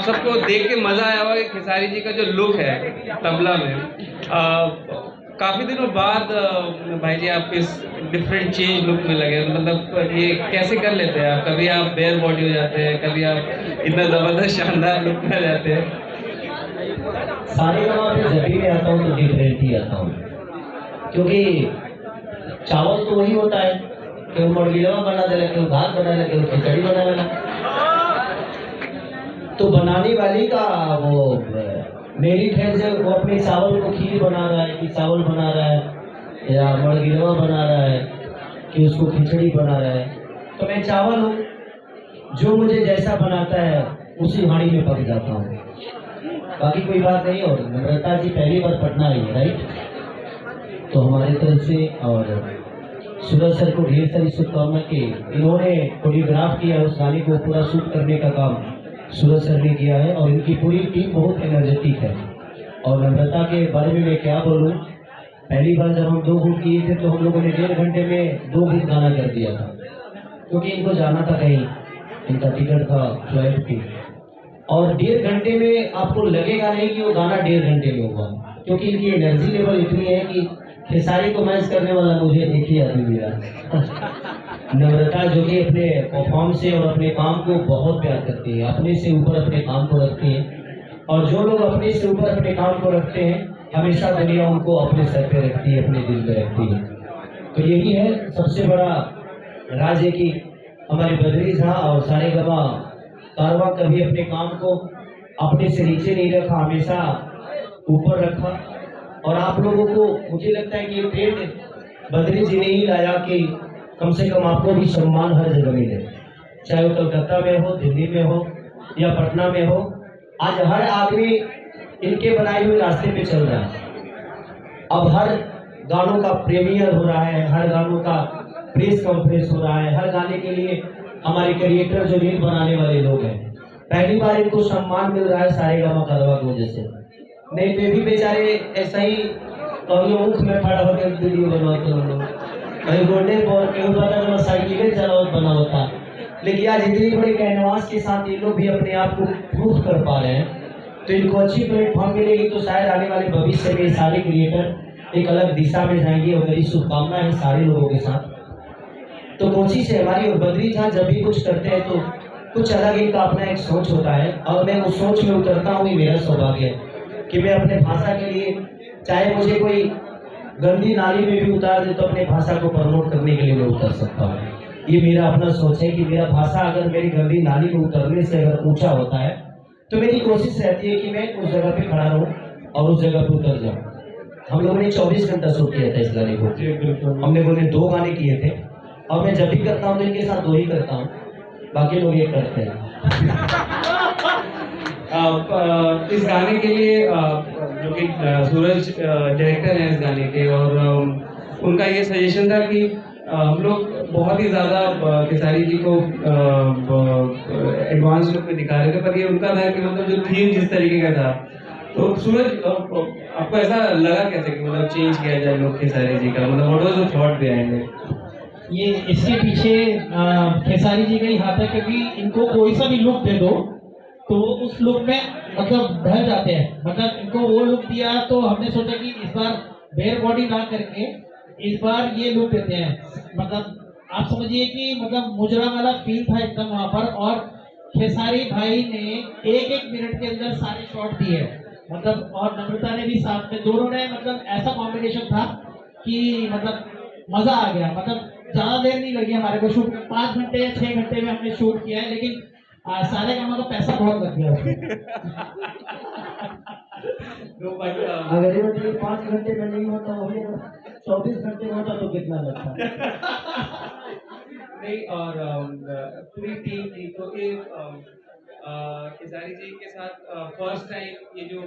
सबको देख के मज़ा आया होगा कि खेसारी जी का जो लुक है तबला में, काफ़ी दिनों बाद भाई जी आप इस डिफरेंट चेंज लुक में लगे, मतलब ये कैसे कर लेते हैं आप? कभी आप बेयर बॉडी हो जाते हैं, कभी आप इतना ज़बरदस्त शानदार लुक में आ जाते हैं। सारे गाँव में जब भी मैं आता हूँ तो डिफरेंट ही आता हूँ, क्योंकि चावल तो वही होता है, केहू मड़गिलवा बना देला, केहू भात बना देला, केहू खिचड़ी बना देला। तो बनाने वाली का वो मेरी ठहर से वो अपने चावल को खीर बना रहा है कि चावल बना रहा है, या मड़गिलवा बना रहा है कि उसको खिचड़ी बना रहा है। तो मैं चावल हूँ, जो मुझे जैसा बनाता है उसी हांडी में पक जाता हूँ, बाकी कोई बात नहीं। और नम्रता जी पहली बार पटना आई है, राइट? तो हमारे तरफ से और सूरज सर को ढेर सारी शुभकामना कि इन्होंने कोरियोग्राफ किया, उस गाने को पूरा शूट करने का काम सूरज सर ने किया है, और इनकी पूरी टीम बहुत एनर्जेटिक है। और नम्रता के बारे में मैं क्या बोलूँ, पहली बार जब हम 2 गुट किए थे तो हम लोगों ने 1.5 घंटे में 2 गुट गाना कर दिया था, क्योंकि इनको जाना था कहीं, इनका टिकट था फ्लाइट की। और 1.5 घंटे में आपको लगेगा नहीं कि वो गाना 1.5 घंटे में हुआ, क्योंकि इनकी एनर्जी लेवल इतनी है कि खेसारी को मैच करने वाला मुझे एक ही आदमी मिला नम्रता, जो कि अपने परफॉर्म से और अपने काम को बहुत प्यार करती है, अपने से ऊपर अपने काम को रखती है। और जो लोग अपने से ऊपर अपने काम को रखते हैं, हमेशा दुनिया उनको अपने सर पे रखती है, अपने दिल पे रखती है। तो यही है सबसे बड़ा राज है कि हमारे बद्री झा और सारेगामा कारवां कभी अपने काम को अपने से नीचे नहीं रखा, हमेशा ऊपर रखा। और आप लोगों को मुझे लगता है कि ये ट्रेंड बद्री जी ने ही लाया कि कम से कम आपको भी सम्मान हर जगह मिले, चाहे वो कलकत्ता में हो, दिल्ली में हो या पटना में हो। आज हर आदमी इनके बनाए हुए रास्ते पे चल रहा है। अब हर गानों का प्रीमियर हो रहा है, हर गानों का प्रेस कॉन्फ्रेंस हो रहा है, हर गाने के लिए हमारे क्रिएटर जो रील बनाने वाले लोग हैं, पहली बार इनको सम्मान मिल रहा है सारेगामा कारवां की वजह से। नहीं तो भी बेचारे ऐसा ही कभी मुख में खड़ा होकर वीडियो बनवाते हैं, कहीं रोडे पर कहीं पता चला साइकिलें चलावत बना होता। लेकिन आज इतनी बड़ी कैनवास के साथ ये लोग भी अपने आप को प्रूव कर पा रहे हैं, तो इनको अच्छी प्लेटफॉर्म मिलेगी, तो शायद आने वाले भविष्य में सारे क्रिएटर एक अलग दिशा में जाएंगे। और मेरी शुभकामनाएं हैं सारे लोगों के साथ। तो कोशिश है हमारी, और बद्री झा जब भी कुछ करते हैं तो कुछ अलग इनका अपना एक सोच होता है, और मैं उस सोच में उतरता हूँ। ये मेरा सौभाग्य है कि मैं अपने भाषा के लिए, चाहे मुझे कोई गंदी नाली में भी उतार दे तो अपने भाषा को प्रमोट करने के लिए मैं उतर सकता हूँ। ये मेरा अपना सोच है कि मेरा भाषा अगर मेरी गंदी नाली में उतरने से अगर ऊंचा होता है, तो मेरी कोशिश रहती है कि मैं उस जगह पे खड़ा रहूं और उस जगह पे उतर जाऊं। हम लोगों ने 24 घंटा शूट किया था इस गाने को, हमने बोले 2 गाने किए थे, और मैं जब भी करता हूँ तो इनके साथ 2 ही करता हूँ, बाकी लोग ये करते हैं। इस गाने के लिए जो कि सूरज डायरेक्टर हैं इस गाने के, और उनका ये सजेशन था कि हम लोग बहुत ही ज़्यादा खेसारी जी को एडवांस लुक में दिखा रहे थे, पर ये उनका था कि मतलब जो थीम जिस तरीके का था, तो सूरज आपको ऐसा लगा कैसे कि मतलब चेंज किया जाए लुक खेसारी जी का, मतलब what was the thought behind it? ये इसके पीछे खेसारी जी का ही हाथ है, क्योंकि इनको कोई सा भी लुक दे दो तो वो उस लुक में मतलब ढल जाते हैं। मतलब इनको वो लुक दिया तो हमने सोचा कि इस बार बेयर बॉडी ना करके इस बार ये लुक देते हैं। मतलब आप समझिए कि मतलब मुजरा वाला फील था एकदम वहां पर, और खेसारी भाई ने 1-1 मिनट के अंदर सारे शॉट दिए, मतलब और नम्रता ने भी साथ में, दोनों ने मतलब ऐसा कॉम्बिनेशन था कि मतलब मजा आ गया। मतलब ज्यादा देर नहीं लगी हमारे को शूट में, 5 घंटे या 6 घंटे में हमने शूट किया है, लेकिन सारे कामों का पैसा बहुत लग गया उसमें। अगर ये 5 घंटे में नहीं होता, वही 24 घंटे में होता तो कितना लगता। नहीं, और पूरी टीम थी, तो ये खेसारी जी के साथ फर्स्ट टाइम ये जो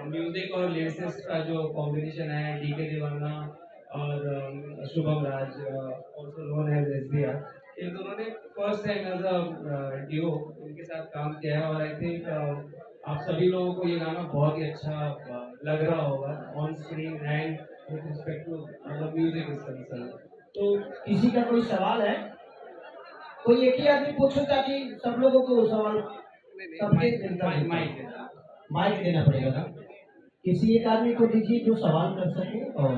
म्यूजिक और लिरिसिस्ट का जो कॉम्बिनेशन है, डीके दीवाना और Shubham Raj, also known as SBR, इन दोनों ने first time as a duo इनके साथ काम किया है। और आई थिंक आप सभी लोगों को ये गाना बहुत ही अच्छा लग रहा होगा on screen and with respect to मतलब म्यूजिक इज कंसर्न। तो किसी का कोई सवाल है? कोई एक ही आदमी पूछो ताकि सब लोगों को सवाल सबके मिलता माइक जुलता माइक है। देना। माइक देना पड़ेगा ना, किसी एक आदमी को दीजिए जो सवाल कर सके और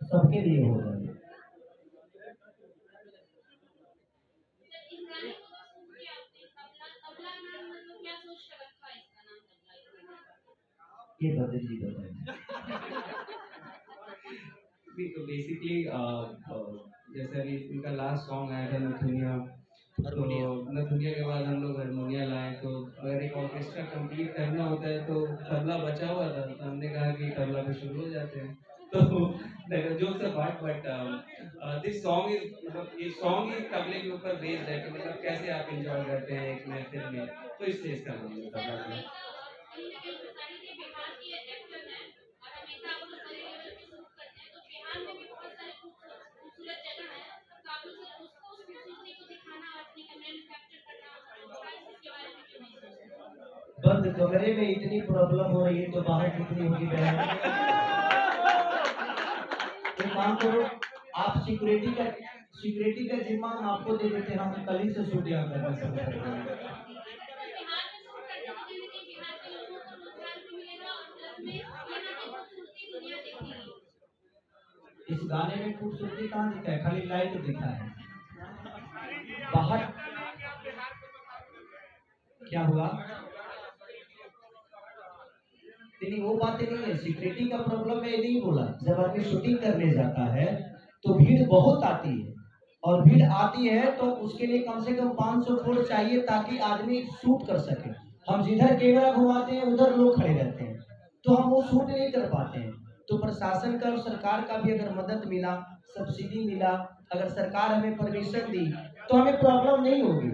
सबके लिए हो जाए। इस गाने को तो सुन के आपने तबला तबला नाम मतलब क्या सोच कर रखा है इसका नाम तबला ये बदल जी बताएं। तो बेसिकली जैसे अभी इनका लास्ट सॉन्ग आया था नथुनिया, तो नथुनिया के बाद हम लोग हारमोनिया लाए, तो अगर एक ऑर्केस्ट्रा कंप्लीट करना होता है तो तबला बचा हुआ था, तो हमने कहा कि तबला पे शुरू हो जाते हैं। तो jokes apart, but this song is मतलब ये सॉन्ग ही तबले के ऊपर बेस्ड है कि मतलब कैसे आप इंजॉय करते हैं एक महफिल में, तो इसलिए इसका नाम है तबला का। कहीं ना कहीं खेसारी जी बिहार के एक्टर हैं और हमेशा आप लोग बड़े लेवल पे शूट करते हैं, तो बिहार में भी बहुत सारे खूबसूरत जगह है, तो आप लोग उसको उस खूबसूरती को दिखाना और अपने कैमरे में कैप्चर करना होता है, इसके बारे में क्यों नहीं सोचते? बंद कमरे में इतनी प्रॉब्लम हो रही है तो बाहर कितनी होगी बहन। एक काम करो, आप सिक्योरिटी का जिम्मा हम आपको दे देते हैं, हम कल ही से शूट यहाँ करना शुरू कर देंगे। तो बिहार में शूट करने से कहीं ना कहीं बिहार के लोगों को रोजगार भी मिलेगा और प्लस में यहाँ की खूबसूरती दुनिया देखेगी। इस गाने में खूबसूरती कहाँ दिखा है, खाली लाइट दिखा है। बाहर क्या हुआ, नहीं वो बातें नहीं है, सिक्योरिटी का प्रॉब्लम मैं नहीं बोला। जब आदमी शूटिंग करने जाता है तो भीड़ बहुत आती है, और भीड़ आती है तो उसके लिए कम से कम 500 फुट चाहिए ताकि आदमी शूट कर सके। हम जिधर कैमरा घुमाते हैं उधर लोग खड़े रहते हैं, तो हम वो शूट नहीं कर पाते हैं। तो प्रशासन का और सरकार का भी अगर मदद मिला, सब्सिडी मिला, अगर सरकार हमें परमिशन दी तो हमें प्रॉब्लम नहीं होगी।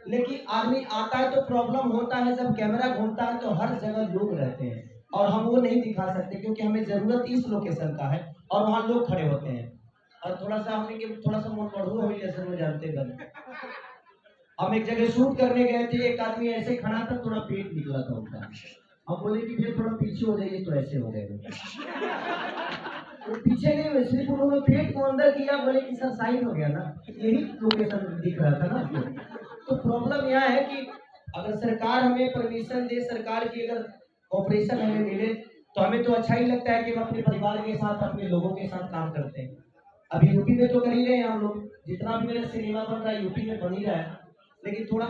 लेकिन आदमी आता है तो प्रॉब्लम होता है, जब कैमरा घूमता है तो हर जगह लोग रहते हैं और हम वो नहीं दिखा सकते क्योंकि हमें जरूरत इस लोकेशन का है और वहाँ लोग खड़े होते हैं। और थोड़ा सा हमने कि थोड़ा सा मन बढ़ू हो जैसे में जानते बन, हम एक जगह शूट करने गए थे, एक आदमी ऐसे खड़ा था, थोड़ा पेट निकला था उनका। हम बोले कि फिर थोड़ा पीछे हो जाइए, तो ऐसे हो गए वो पीछे नहीं हुए, सिर्फ उन्होंने पेट को अंदर किया, बोले कि सर साइन हो गया ना, यही लोकेशन दिख रहा था ना आपको। तो प्रॉब्लम यह है कि अगर सरकार हमें परमिशन दे, सरकार की अगर ऑपरेशन हमें मिले तो हमें तो अच्छा ही लगता है कि हम अपने परिवार के साथ, अपने लोगों के साथ काम करते हैं। अभी यूपी में तो कर ही रहे हैं हम लोग, जितना भी मेरा सिनेमा बन रहा है यूपी में बन ही रहा है, लेकिन थोड़ा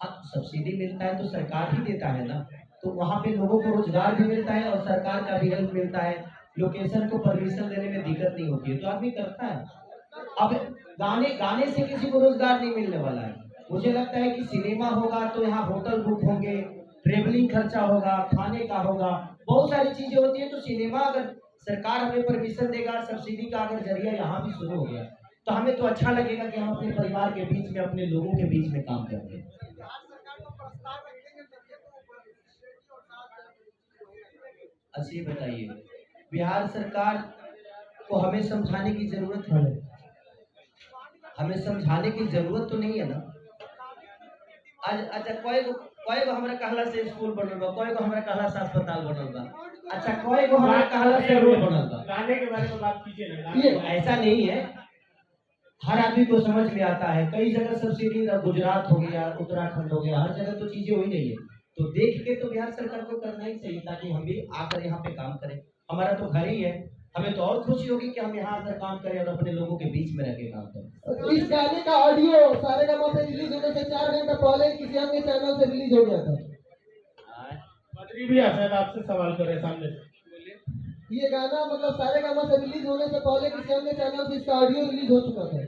अब सब्सिडी मिलता है तो सरकार ही देता है ना, तो वहाँ पे लोगों को रोजगार भी मिलता है और सरकार का भी हेल्प मिलता है, लोकेशन को परमिशन देने में दिक्कत नहीं होती है, तो आदमी करता है। अब गाने गाने से किसी को रोजगार नहीं मिलने वाला है। मुझे लगता है कि सिनेमा होगा तो यहाँ होटल बुक होंगे, ट्रेवलिंग खर्चा होगा, खाने का होगा, बहुत सारी चीजें होती है। तो सिनेमा अगर सरकार हमें परमिशन देगा, सब्सिडी का अगर जरिया यहाँ भी शुरू हो गया तो हमें तो अच्छा लगेगा कि हम अपने परिवार के बीच में, अपने लोगों के बीच में काम करते हैं। अच्छा ये बताइए, बिहार सरकार को हमें समझाने की जरूरत है? हमें समझाने की जरूरत तो नहीं है ना। आज अच्छा कोई को हमरा कहला से स्कूल बनल बा, कोई को हमरा कहला से अस्पताल बनल बा, अच्छा कोई को हमरा कहला से रोड बनल बा। गाने के बारे में बात कीजिए ना। ये ऐसा नहीं है, हर आदमी को समझ में आता है। कई जगह सब्सिडी, गुजरात हो गया, उत्तराखंड हो गया, हर जगह तो चीजें हो ही रही है। तो देख के तो बिहार सरकार को करना ही चाहिए ताकि हम भी आकर यहाँ पे काम करें। हमारा तो घर ही है, हमें तो और खुशी होगी कि हम यहाँ आकर काम करें और अपने लोगों के बीच में रह के काम करें। इस गाने का ऑडियो सारेगामा पे रिलीज होने से 4 घंटा पहले किसी अन्य चैनल से रिलीज हो गया था। बद्री भी शायद आपसे सवाल कर रहे हैं सामने से। बोलिए। ये गाना मतलब सारेगामा से रिलीज होने से पहले किसी अन्य चैनल से इसका ऑडियो रिलीज हो चुका था।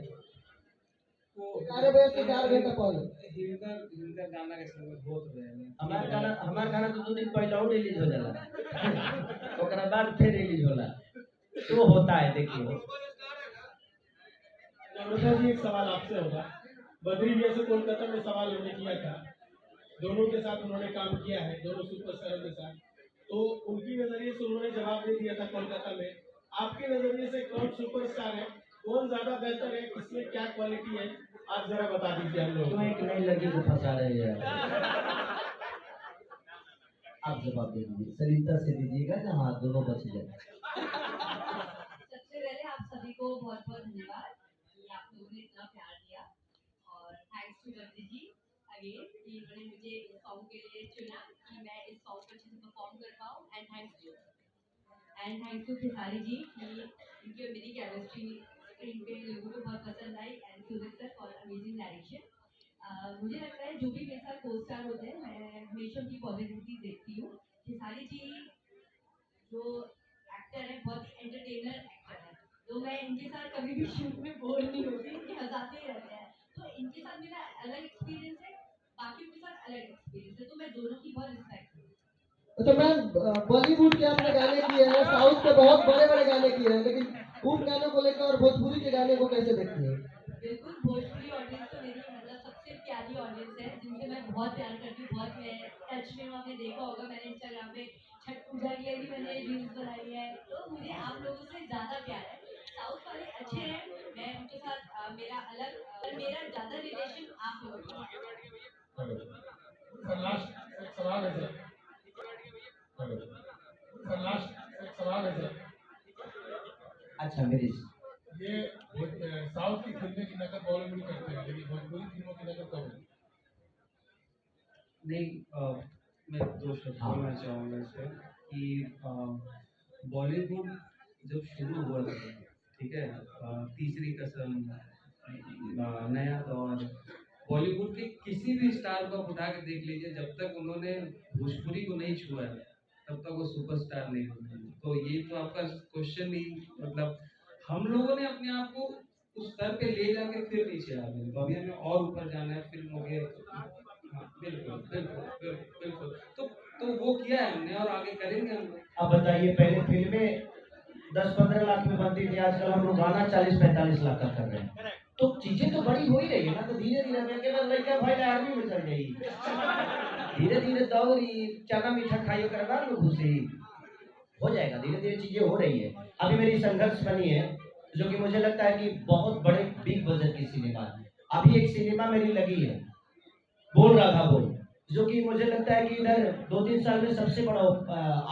वो 11 बजे से 4 घंटा पहले। हिंदर गाना के समय बहुत रहे हैं। हमार गाना तो 2 दिन पहले और रिलीज हो जाला, ओकरा बाद फिर रिलीज होला, तो होता है। देखिए नम्रता जी, एक सवाल आपसे होगा। बद्री भैया से कोलकाता में सवाल उन्होंने किया था, दोनों के साथ उन्होंने काम किया है, दोनों सुपरस्टारों के साथ, तो उनकी नजरिए से उन्होंने जवाब दे दिया था कोलकाता में। आपके नजरिए से कौन सुपरस्टार है, कौन ज्यादा बेहतर है, इसमें क्या क्वालिटी है, आप जरा बता दीजिए हम लोग। क्यों एक नई लड़की को फंसा रहे हैं यार? आप जवाब दे दीजिए, सरिता से दीजिएगा ना, हाँ दोनों बच जाए। सबसे पहले आप सभी को बहुत बहुत धन्यवाद कि आप लोगों ने इतना प्यार दिया, और thanks to Badri ji. Again कि इन्होंने मुझे इस सॉन्ग के लिए चुना कि मैं इस सॉन्ग को अच्छे से परफॉर्म कर पाऊँ and thanks to Khesari ji कि इनकी और मेरी केमिस्ट्री स्क्रीन पे लोगों को बहुत पसंद आई and Sujit sir for amazing direction. मुझे लगता है जो भी मेरे साथ को स्टार होते हैं मैं हमेशा उनकी पॉजिटिविटी देखती हूँ। खेसारी जी जो एक्टर है बहुत ही एंटरटेनर एक्टर है, तो मैं इनके साथ कभी भी शूट में बोर नहीं होती, इनके हंसाते ही रहते हैं। तो इनके साथ मेरा अलग एक्सपीरियंस है, बाकियों के साथ अलग एक्सपीरियंस है, तो मैं दोनों की बहुत रिस्पेक्ट करती हूँ। तो मैम बॉलीवुड के आपने गाने किए हैं, साउथ के बहुत बड़े बड़े गाने किए हैं, लेकिन उन गानों को लेकर और भोजपुरी के गाने को कैसे देखती हैं? बिल्कुल भोजपुरी ऑडियंस तो मेरी मतलब सबसे प्यारी ऑडियंस है, जिनसे मैं बहुत प्यार करती हूँ, बहुत मैं टच में हूँ। आपने देखा होगा मैंने इंस्टाग्राम पे छठ पूजा के लिए भी मैंने रील्स बनाई है, तो मुझे आप लोगों से ज़्यादा प्यार है। साउथ वाले अच्छे हैं, मैं उनके साथ मेरा अलग मेरा ज़्यादा रिलेशन आप लोगों के साथ। हेलो सर, लास्ट एक सवाल है सर। हेलो सर, लास्ट एक सवाल है सर। अच्छा मेरी ये साउथ की फिल्में की नकल बॉलीवुड करते हैं, लेकिन भोजपुरी फिल्मों की नकल कब होगी? नहीं, मैं दो शब्द बोलना चाहूँगा इससे कि बॉलीवुड जब शुरू हुआ था, ठीक है, तीसरी कसम, नया दौर, बॉलीवुड के किसी भी स्टार को आप उठा के देख लीजिए, जब तक उन्होंने भोजपुरी को नहीं छुआ है तब तक वो सुपरस्टार नहीं होते। तो ये तो आपका क्वेश्चन ही, मतलब हम लोगों ने अपने आप को उस स्तर पे ले जाके फिर नीचे आ गए, तो अभी हमें और ऊपर जाना है, फिल्म हो गया। हाँ, बिल्कुल बिल्कुल बिल्कुल बिल्कुल। तो वो किया है हमने और आगे करेंगे हम लोग। अब बताइए, पहले फिल्में 10-15 लाख में बनती थी, आजकल हम लोग गाना 40-45 लाख का कर रहे हैं। तो चीजें तो बड़ी हो ही रही है ना, तो धीरे धीरे मैं केवल लड़का भाई आर्मी में चल गई, धीरे धीरे दौड़ी चना मीठा खाइयो करवा लो घुसी, हो जाएगा, धीरे धीरे चीजें हो रही है। अभी मेरी संघर्ष बनी है, जो कि मुझे लगता है कि बहुत बड़े बिग बजट की सिनेमा है। अभी एक सिनेमा मेरी लगी है, बोल रहा था बोल, जो कि मुझे लगता है कि इधर 2-3 साल में सबसे बड़ा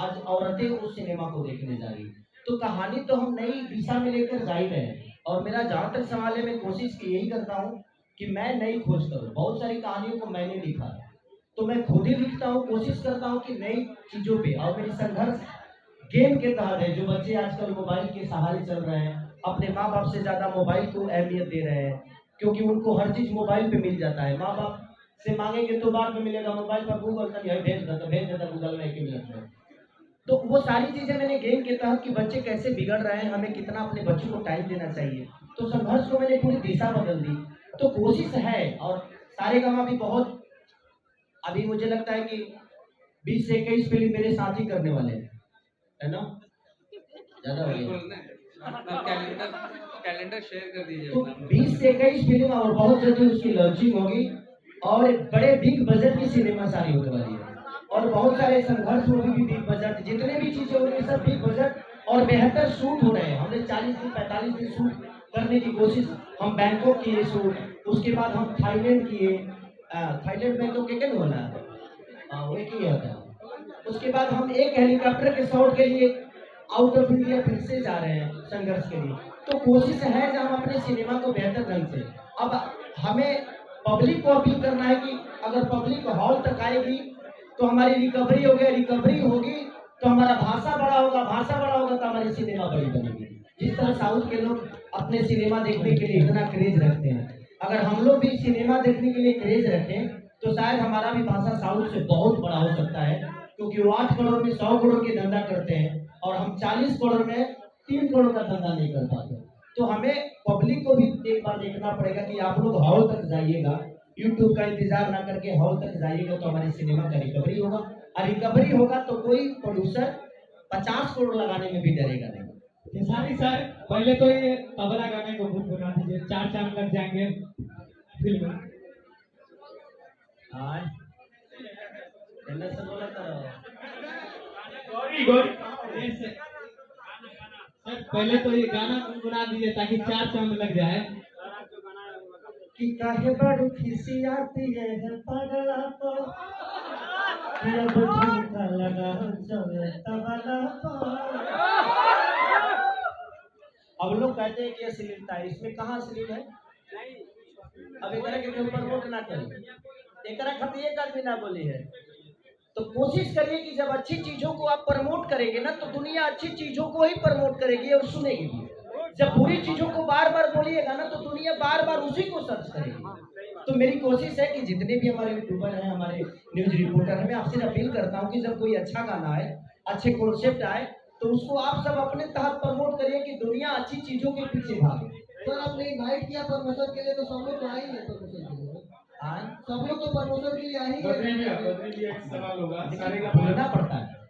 आज औरतें उस सिनेमा को देखने जा रही। तो कहानी तो हम नई दिशा में लेकर जा ही रहे हैं, और मेरा जहाँ तक सवाल है, मैं कोशिश की यही करता हूँ कि मैं नई खोज करूँ। बहुत सारी कहानियों को मैंने लिखा, तो मैं खुद ही लिखता हूँ, कोशिश करता हूँ कि नई चीजों पे, और मेरी संघर्ष गेम के तहत है। जो बच्चे आजकल मोबाइल के सहारे चल रहे हैं, अपने माँ बाप से ज्यादा मोबाइल को अहमियत दे रहे हैं, क्योंकि उनको हर चीज मोबाइल पे मिल जाता है। माँ बाप से मांगेंगे तो बाद में मिलेगा, मोबाइल पर गूगल कर भेज देता गूगल में 1 मिनट में। तो वो सारी चीजें मैंने गेम के तहत कि बच्चे कैसे बिगड़ रहे हैं, हमें कितना अपने बच्चों को टाइम देना चाहिए, तो संघर्ष को मैंने पूरी दिशा बदल दी। तो कोशिश है, और सारेगामा भी बहुत, अभी मुझे लगता है कि 20 से 21 फिल्म मेरे साथ ही करने वाले हैं, है ना, ज्यादा हो गया। बिल्कुल नहीं, अपना कैलेंडर शेयर कर दीजिए तो अपना। 20 से 21 फिल्म और बहुत जल्दी उसकी लॉन्चिंग होगी, और एक बड़े बिग बजट की सिनेमा सारी होने वाली है, और बहुत सारे संघर्ष होगी भी बिग बजट, जितने भी चीजें हो रही सब बिग बजट और बेहतर शूट हो रहे हैं। हमने 40 दिन 45 दिन शूट करने की कोशिश, हम बैंकॉक किए शूट, उसके बाद हम थाईलैंड किए, थाईलैंड में तो केकन होना है, वो एक ही होता है। उसके बाद हम एक हेलीकॉप्टर के शॉट के लिए आउट ऑफ इंडिया फिर से जा रहे हैं संघर्ष के लिए। तो कोशिश है कि हम अपने सिनेमा को बेहतर ढंग से, अब हमें पब्लिक को अपील करना है कि अगर पब्लिक हॉल तक आएगी तो हमारी रिकवरी हो गई, रिकवरी होगी तो हमारा भाषा बड़ा होगा, भाषा बड़ा होगा तो हमारी सिनेमा बड़ी बनेगी। जिस तरह साउथ के लोग अपने सिनेमा देखने के लिए इतना क्रेज रखते हैं, अगर हम लोग भी सिनेमा देखने के लिए क्रेज रखें तो शायद हमारा भी भाषा साउथ से बहुत बड़ा हो सकता है, क्योंकि वो 8 करोड़ में 100 करोड़ की धंधा करते हैं और हम 40 करोड़ में 3 करोड़ का धंधा नहीं कर पाते। तो हमें पब्लिक को भी एक बार देखना पड़ेगा कि आप लोग हॉल तक जाइएगा, यूट्यूब का इंतजार ना करके हॉल तक जाइएगा, तो हमारे सिनेमा का रिकवरी होगा, और रिकवरी होगा तो कोई प्रोड्यूसर 50 करोड़ लगाने में भी डरेगा नहीं। खेसारी सर, पहले तो ये तबला गाने को खूब बना दीजिए, 4 चांद लग जाएंगे फिल्म में। हाँ, से बोला सर पहले तो ये गाना गुनगुना दीजिए ताकि 4 चांद लग जाए। कि काहे बड़ खिसी आती है पगला को, कि अब झुमका लगा चले तबला को। अब लोग कहते हैं कि अश्लीलता है, इसमें कहाँ अश्लील है? अब एक तरह के ऊपर वोट ना करें। एकरा खातिर एक आदमी ना बोली है। तो कोशिश करिए कि जब अच्छी चीजों को आप प्रमोट करेंगे ना तो दुनिया अच्छी चीजों को ही प्रमोट करेगी और सुनेगी भी। जब बुरी चीजों को बार बार बोलिएगा ना तो दुनिया बार बार उसी को सर्च करेगी। तो मेरी कोशिश है कि जितने भी हमारे यूट्यूबर हैं, हमारे न्यूज रिपोर्टर हैं, मैं आपसे अपील करता हूँ कि जब कोई अच्छा गाना आए, अच्छे कॉन्सेप्ट आए, तो उसको आप सब अपने तहत प्रमोट करिए कि दुनिया अच्छी चीजों के पीछे भागे। सर आपने इनवाइट किया प्रमोशन के लिए तो सब लोग तो आएंगे प्रमोशन के लिए। हाँ, सब लोग तो प्रमोशन के लिए आएंगे। बद्री भी एक सवाल होगा। सारे बोलना पड़ता है।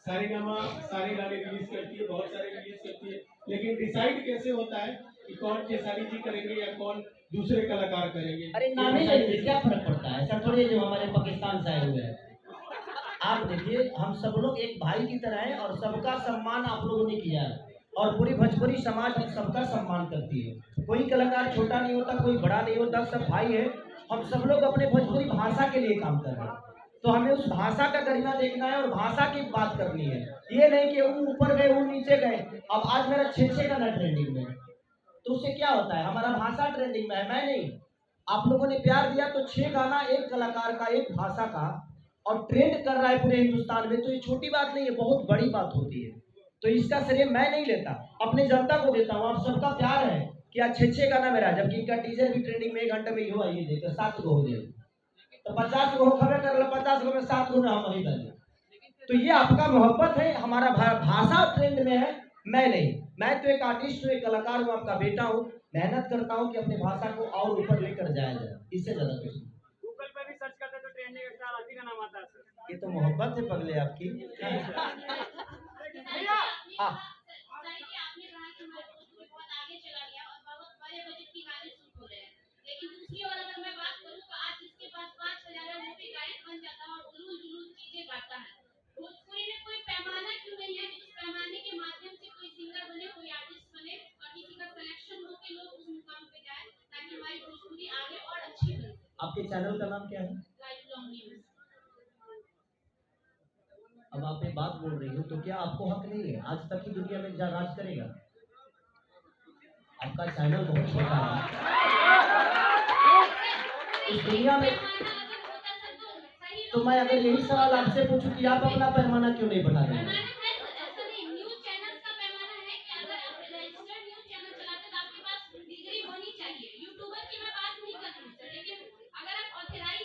सारे गाने रिलीज करती है, बहुत सारे रिलीज करती है, लेकिन डिसाइड कैसे होता है कि कौन खेसारी जी करेंगे या कौन दूसरे कलाकार करेंगे? अरे नाम ही ले लीजिए, क्या फर्क पड़ता है? ऐसा थोड़ी है जो हमारे पाकिस्तान से आए हुए हैं। आप देखिए, हम सब लोग एक भाई की तरह हैं और सबका सम्मान आप लोगों ने किया है और पूरी भोजपुरी समाज हम सबका सम्मान करती है। कोई कलाकार छोटा नहीं होता, कोई बड़ा नहीं होता, सब भाई है। हम सब लोग अपने भोजपुरी भाषा के लिए काम कर रहे हैं, तो हमें उस भाषा का गरिमा देखना है और भाषा की बात करनी है। ये नहीं कि वो ऊपर गए वो नीचे गए। अब आज मेरा 6 गाना ट्रेंडिंग में, तो उससे क्या होता है? हमारा भाषा ट्रेंडिंग में है, मैं नहीं। आप लोगों ने प्यार दिया तो 6 गाना एक कलाकार का, एक भाषा का, और ट्रेंड कर रहा है पूरे हिंदुस्तान में, तो ये छोटी बात नहीं है, बहुत बड़ी बात होती है। तो इसका श्रेय मैं नहीं लेता, अपने जनता को देता हूँ। आप सबका प्यार है कि आज 6 गाना मेरा, जबकि इनका टीजर भी ट्रेंडिंग में 1 घंटे में हुआ, ये देखो 7 गो हो गए, तो 50 गो खबर कर लो, 50 गो में 7 गो में हम वही डाले। तो ये आपका मोहब्बत है, हमारा भाषा ट्रेंड में है, मैं नहीं। मैं तो एक आर्टिस्ट हूँ, एक कलाकार हूँ, आपका बेटा हूँ, मेहनत करता हूँ कि अपने भाषा को और ऊपर लेकर जाया जाए, इससे ज्यादा कुछ नहीं। गूगल पे भी सर्च करते तो ट्रेंडिंग स्टार आती का नाम आता है। ये तो मोहब्बत है पगले आपकी। हाँ, आपने कहा कि हमारे भोजपुरी बहुत आगे चला गया और बहुत बड़े बजट की गाने शूट हो रहे हैं, लेकिन दूसरी ओर अगर मैं बात करूँ तो आज जिसके पास 5,000 है वो भी गायक बन जाता है और उलूल जुलूल चीजें गाता है। भोजपुरी में कोई पैमाना क्यों नहीं है कि उस पैमाने के माध्यम से कोई सिंगर बने, कोई आर्टिस्ट बने और किसी का सिलेक्शन हो के लोग उस मुकाम पे जाए ताकि हमारी भोजपुरी आगे और अच्छी बने। आपके चैनल का नाम क्या है? Life long news. अब आप ये बात बोल रही हो तो क्या आपको हक नहीं है? आज तक की दुनिया में राज करेगा? आपका चैनल बहुत छोटा है इस दुनिया में। तो मैं अगर यही सवाल आपसे पूछूं कि आप अपना पैमाना क्यों नहीं बढ़ा रहे हैं?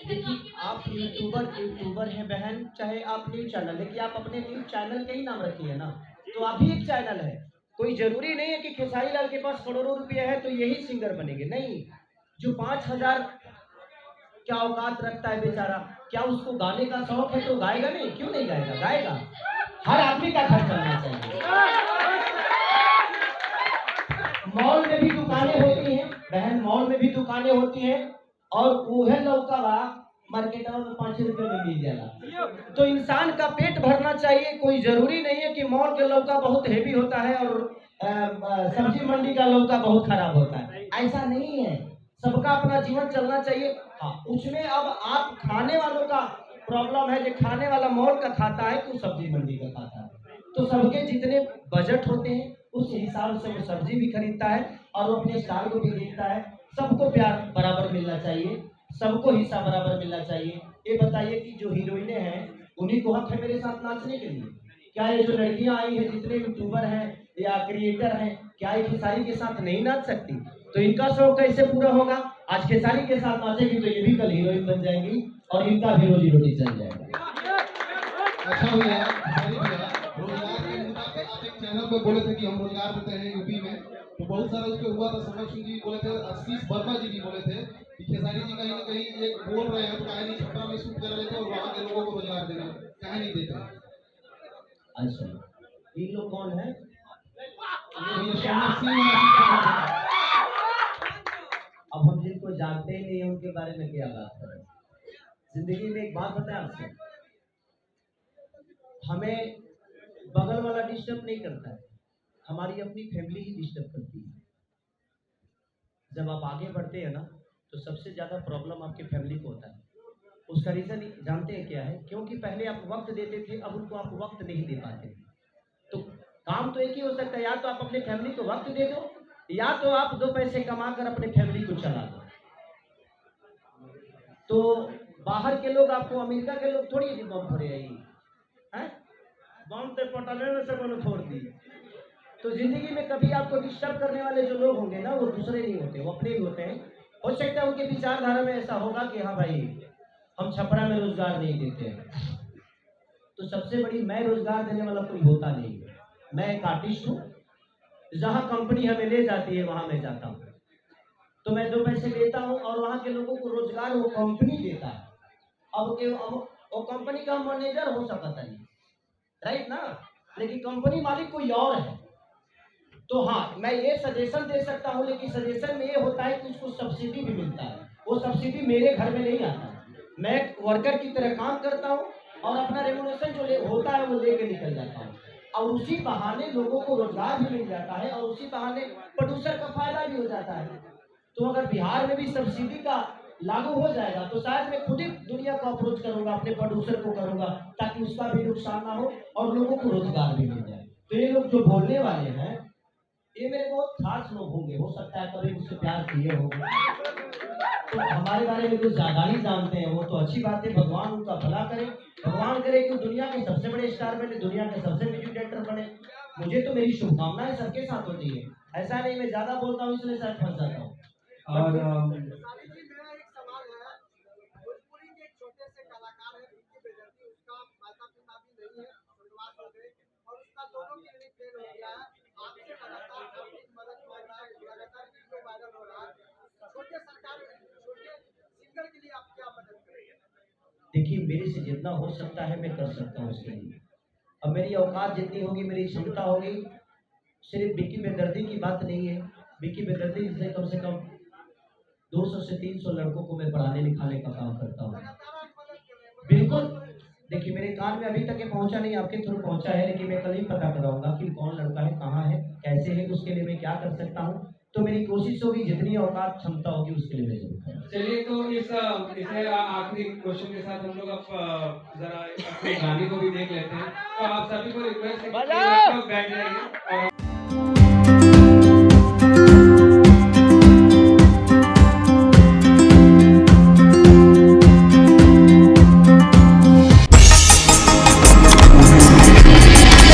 देखिए, आप यूट्यूबर हैं बहन, चाहे आप न्यूज चैनल, लेकिन आप अपने न्यूज चैनल के ही नाम रखिए ना। तो आप भी एक चैनल है, कोई जरूरी नहीं है कि खेसारी लाल के पास करोड़ों रुपये है तो यही सिंगर बनेंगे, नहीं। जो 5,000 क्या औकात रखता है बेचारा, क्या उसको गाने का शौक है तो गाएगा नहीं? क्यों नहीं गाएगा? गाएगा। हर आदमी का घर चलना चाहिए। मॉल में भी दुकानें होती हैं बहन, मॉल में भी दुकानें होती हैं और वह लौका मार्केट में 5 रुपए में मिल जाएगा। तो इंसान का पेट भरना चाहिए, कोई जरूरी नहीं है कि मॉल के लौका बहुत हेवी होता है और सब्जी मंडी का लौका बहुत खराब होता है, ऐसा नहीं है। सबका अपना जीवन चलना चाहिए। हाँ, उसमें अब आप खाने वालों का प्रॉब्लम है, जो खाने वाला मॉल का खाता है तो सब्जी मंडी का खाता है, तो सबके जितने बजट होते हैं उस हिसाब से वो सब्जी भी खरीदता है और वो अपने स्टाल को भी देखता है। सबको प्यार बराबर मिलना चाहिए, सबको हिस्सा बराबर मिलना चाहिए। ये बताइए कि जो हीरोइनें हैं उन्हीं को हक है मेरे साथ नाचने के लिए? क्या ये जो लड़कियां आई हैं, जितने यूट्यूबर हैं या क्रिएटर हैं, क्या ये खेसारी के साथ नहीं नाच सकती? तो इनका शौक कैसे पूरा होगा? आज खेसारी के साथ नाचेगी तो ये भी कल हीरोइन बन जाएंगी और इनका भी रोजी रोटी चल जाएगा। अच्छा भैया, रोजगार के मुद्दा पे आप एक चैनल पे बोले थे कि हम रोजगार देते हैं यूपी में, तो बहुत सारा उस पर हुआ था। समर सिंह जी बोले थे, आशीष वर्मा जी भी बोले थे कि खेसारी जी कहीं ना कहीं एक बोल रहे हैं तो कहीं नहीं छपरा में शूट कर लेते और वहाँ के लोगों को रोजगार देना, कहीं नहीं देते। अच्छा, इन लोग कौन है? अब हम जिनको जानते ही नहीं उनके बारे में क्या बात करें। जिंदगी में एक बात बताएं आपसे, हमें बगल वाला डिस्टर्ब नहीं करता है, हमारी अपनी फैमिली ही डिस्टर्ब करती है। जब आप आगे बढ़ते हैं ना तो सबसे ज्यादा प्रॉब्लम आपकी फैमिली को होता है। उसका रीजन जानते हैं क्या है? क्योंकि पहले आप वक्त देते थे, अब उनको आप वक्त नहीं दे पाते। तो काम तो एक ही हो सकता है, या तो आप अपने फैमिली को वक्त दे दो या तो आप 2 पैसे कमा कर अपने फैमिली को चला दो। तो बाहर के लोग आपको, अमेरिका के लोग थोड़ी भी बम फोड़े हैं, बम तो पटने में से बोलो फोड़ दी। तो जिंदगी में कभी आपको डिस्टर्ब करने वाले जो लोग होंगे ना, वो दूसरे नहीं होते, वो अपने ही होते हैं। हो सकता है उनके विचारधारा में ऐसा होगा कि हाँ भाई हम छपरा में रोजगार नहीं देते हैं, तो सबसे बड़ी मैं रोजगार देने वाला कोई होता नहीं है। मैं एक आर्टिस्ट हूँ, जहाँ कंपनी हमें ले जाती है वहां मैं जाता हूँ, तो मैं 2 पैसे लेता हूँ और वहाँ के लोगों को रोजगार वो कंपनी देता है। अब वो कंपनी का मैनेजर हो सकता है, राइट ना, लेकिन कंपनी मालिक कोई और है। तो हाँ, मैं ये सजेशन दे सकता हूँ, लेकिन सजेशन में ये होता है कि उसको सब्सिडी भी मिलता है। वो सब्सिडी मेरे घर में नहीं आता, मैं वर्कर की तरह काम करता हूँ और अपना रेमुनेशन जो होता है वो लेके निकल जाता हूँ, और उसी बहाने लोगों को रोजगार भी मिल जाता है और उसी बहाने प्रोड्यूसर का फायदा भी हो जाता है। तो अगर बिहार में भी सब्सिडी का लागू हो जाएगा तो शायद मैं खुद ही दुनिया को अप्रोच करूंगा, अपने प्रोड्यूसर को करूंगा, ताकि उसका भी नुकसान ना हो और लोगों को रोजगार भी मिल जाए। तो ये लोग जो बोलने वाले हैं ये मेरे बहुत खास लोग होंगे, हो सकता है कभी मुझसे प्यार किए होंगे, तो हमारे बारे में कुछ ज्यादा ही जानते हैं, वो तो अच्छी बात है, भगवान उनका भला करे। भगवान करे कि दुनिया के सबसे बड़े स्टार बने, दुनिया के सबसे म्यूजिक डायरेक्टर बने। मुझे तो मेरी शुभकामनाएं सबके साथ होती है, ऐसा नहीं मैं ज्यादा बोलता हूँ इसलिए शायद फंस जाता हूँ। और साली जी, मेरा एक सवाल है। भोजपुरी के एक छोटे से कलाकार हैं विक्की बेदर्जी, उसका माता पिता भी नहीं है, स्वर्गवास हो गए, और उसका दोनों क्लिनिक फेल हो गया है। आपसे लगातार आपकी मदद मांग रहा है, लगातार वीडियो वायरल हो रहा है। छोटे सिंगर के लिए आप क्या मदद करेंगे? देखिए, मेरे से जितना हो सकता है मैं कर सकता हूँ उसके लिए। अब मेरी औकात जितनी होगी, मेरी क्षमता होगी। सिर्फ विक्की बेदर्जी की बात नहीं है, विक्की बेदर्जी से कम 200 से 300 लड़कों को मैं पढ़ाने लिखाने का काम करता हूँ। लगातार आप मदद कर रहे हैं। बिल्कुल, देखिए मेरे कान में अभी तक ये पहुंचा नहीं, आपके थ्रू पहुंचा है, लेकिन मैं कल ही पता कराऊंगा कि कौन लड़का है, कहाँ है, कैसे है, उसके लिए मैं क्या कर सकता हूँ। तो मेरी कोशिश होगी, जितनी औकात क्षमता होगी उसके लिए मैं जरूर करूंगा। चलिए, तो इसे आखिरी क्वेश्चन के साथ हम लोग अब जरा अपने गाने को भी देख लेते हैं। तो आप सभी को रिक्वेस्ट है कि आप लोग बैठ जाइए और